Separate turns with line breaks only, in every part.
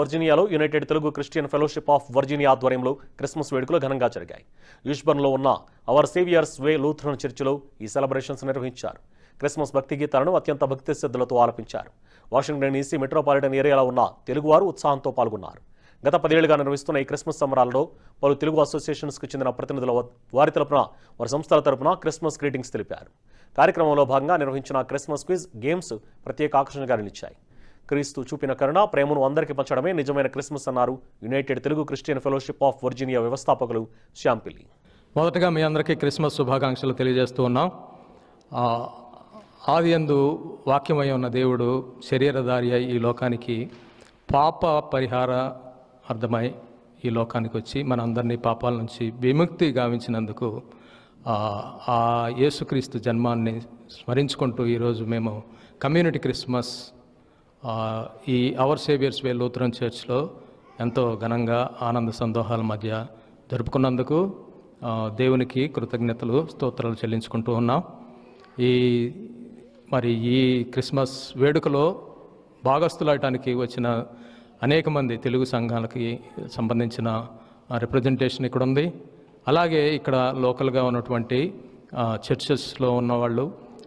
వర్జీనియాలో united Telugu Christian fellowship of Virginia ఆధ్వర్యంలో Christmas వేడుకలు ఘనంగా జరిగాయి. యూష్బర్న్లో ఉన్న అవర్ సేవియర్స్ వే లూథరన్ చర్చిలో ఈ సెలబ్రేషన్స్ నిర్వహించారు. క్రిస్మస్ భక్తి గీతాలను అత్యంత భక్తి శ్రద్ధలతో ఆలపించారు. వాషింగ్టన్ డీసీ మెట్రోపాలిటన్ ఏరియాలో ఉన్న తెలుగువారు ఉత్సాహంతో పాల్గొన్నారు. గత 10 ఏళ్లుగా నిర్వహిస్తున్న ఈ క్రిస్మస్ సంబరాలలో పలు తెలుగు అసోసియేషన్స్కు చెందిన ప్రతినిధుల వారి తరపున వారి సంస్థల తరపున క్రిస్మస్ గ్రీటింగ్స్ తెలిపారు. కార్యక్రమంలో భాగంగా నిర్వహించిన క్రిస్మస్ క్విజ్ గేమ్స్ ప్రత్యేక ఆకర్షణగా నిలిచాయి. క్రీస్తు చూపిన కరుణ ప్రేమను అందరికీ పంచడమే నిజమైన క్రిస్మస్ అన్నారు United Telugu Christian fellowship of Virginia వ్యవస్థాపకులు శ్యాంపిల్లి.
మొదటగా మీ అందరికీ క్రిస్మస్ శుభాకాంక్షలు తెలియజేస్తూ ఉన్నాం. ఆదియందు వాక్యమై ఉన్న దేవుడు శరీరధారి అయి ఈ లోకానికి పాప పరిహార అర్థమై ఈ లోకానికి వచ్చి మన అందరినీ పాపాల నుంచి విముక్తి గావించినందుకు ఆ యేసుక్రీస్తు జన్మాన్ని స్మరించుకుంటూ ఈరోజు మేము కమ్యూనిటీ క్రిస్మస్ ఈ అవర్ సేవియర్స్ వే లూథరన్ చర్చ్లో ఎంతో ఘనంగా ఆనంద సందోహాల మధ్య జరుపుకున్నందుకు దేవునికి కృతజ్ఞతలు స్తోత్రాలు చెల్లించుకుంటూ ఉన్నాం. ఈ క్రిస్మస్ వేడుకలో భాగస్థులవటానికి వచ్చిన అనేక మంది తెలుగు సంఘాలకి సంబంధించిన రిప్రజెంటేషన్ ఇక్కడ ఉంది. అలాగే ఇక్కడ లోకల్గా ఉన్నటువంటి చర్చెస్లో ఉన్నవాళ్ళు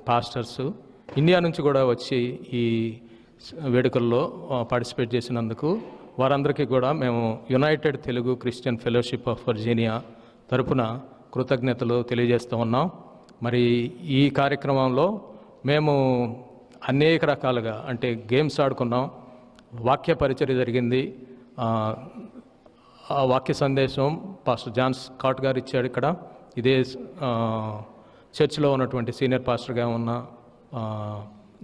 పాస్టర్స్ ఇండియా నుంచి కూడా వచ్చి ఈ వేడుకల్లో పార్టిసిపేట్ చేసినందుకు వారందరికీ కూడా మేము United Telugu Christian fellowship of Virginia తరపున కృతజ్ఞతలు తెలియజేస్తూ ఉన్నాం. మరి ఈ కార్యక్రమంలో మేము అనేక రకాలుగా అంటే గేమ్స్ ఆడుకున్నాం, వాక్య పరిచర్య జరిగింది. ఆ వాక్య సందేశం పాస్టర్ జాన్ స్కాట్ గారు ఇచ్చాడు. ఇక్కడ ఇదే చర్చిలో ఉన్నటువంటి సీనియర్ పాస్టర్గా ఉన్న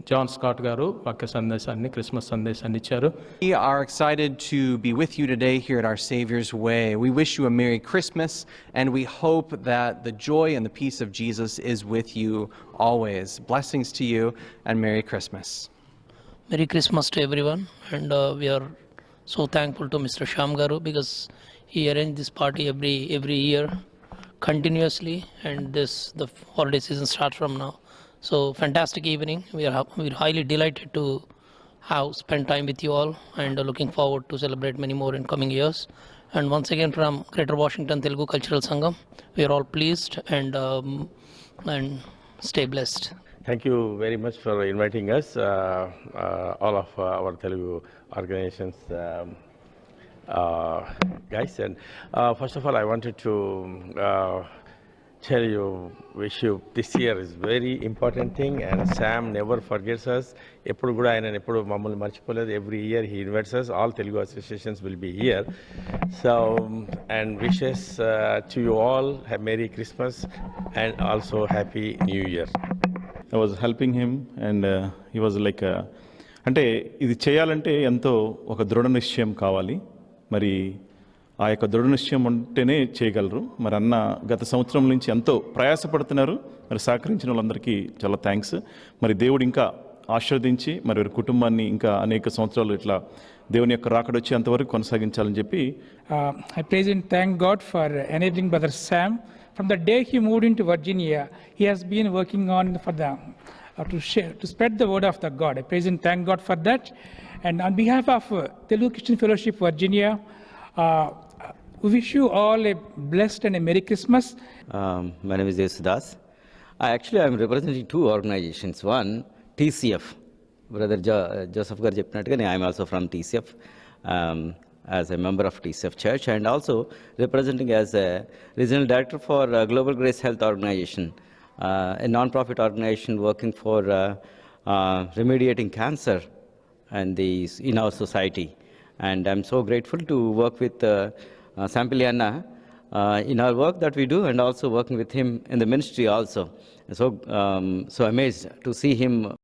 జాన్ స్కాట్ గారు వాక్య సందేశాన్ని క్రిస్మస్ సందేశాన్ని ఇచ్చారు.
We are excited to be with you today here at Our Savior's Way. We wish you a Merry Christmas, and we hope that the joy and the peace of Jesus is with you always. Blessings to you and Merry Christmas.
Merry Christmas to everyone, and we are so thankful to Mr. Shyam Garu because he arranged this party every year continuously, and the holiday season starts from now. So fantastic evening. We're highly delighted to have spent time with you all, and looking forward to celebrate many more in coming years. And once again from Greater Washington Telugu Cultural Sangam, we are all pleased and stay blessed.
Thank you very much for inviting us, all of our Telugu organizations, guys. And first of all, I wanted to tell you, wish you this year is very important thing, and Sam never forgets us. Eppudu kuda ayana eppudu mammulni marchipoledu. Every year he invites us. All Telugu associations will be here. So, and wishes to you all a Merry Christmas and also Happy New Year.
I was helping him, and he was like అంటే ఇది చేయాలంటే ఎంతో ఒక దృఢ నిశ్చయం కావాలి. మరి ఆ యొక్క దృఢ నిశ్చయం ఉంటేనే చేయగలరు. మరి అన్న గత సంవత్సరం నుంచి ఎంతో ప్రయాసపడుతున్నారు. మరి సహకరించిన వాళ్ళందరికీ చాలా థ్యాంక్స్. మరి దేవుడు ఇంకా ఆశీర్వదించి మరి వారి కుటుంబాన్ని ఇంకా అనేక సంవత్సరాలు ఇట్లా దేవుని యొక్క రాకడ వచ్చి అంతవరకు కొనసాగించాలని చెప్పి
I praise and thank God for enabling Brother Sam. From the day he moved into Virginia, he has been working on for the to spread the word of the God. I praise and thank God for that. And on behalf of Telugu Christian Fellowship Virginia, we wish you all a blessed and a Merry Christmas.
My name is Desudas. Actually, I am representing two organizations. One, TCF. Brother Joseph Gar Jepnatgani, I am also from TCF as a member of TCF Church, and also representing as a regional director for Global Grace Health Organization, a non-profit organization working for remediating cancer and in our society. And I'm so grateful to work with Sampili Anna in our work that we do, and also working with him in the ministry also. So amazed to see him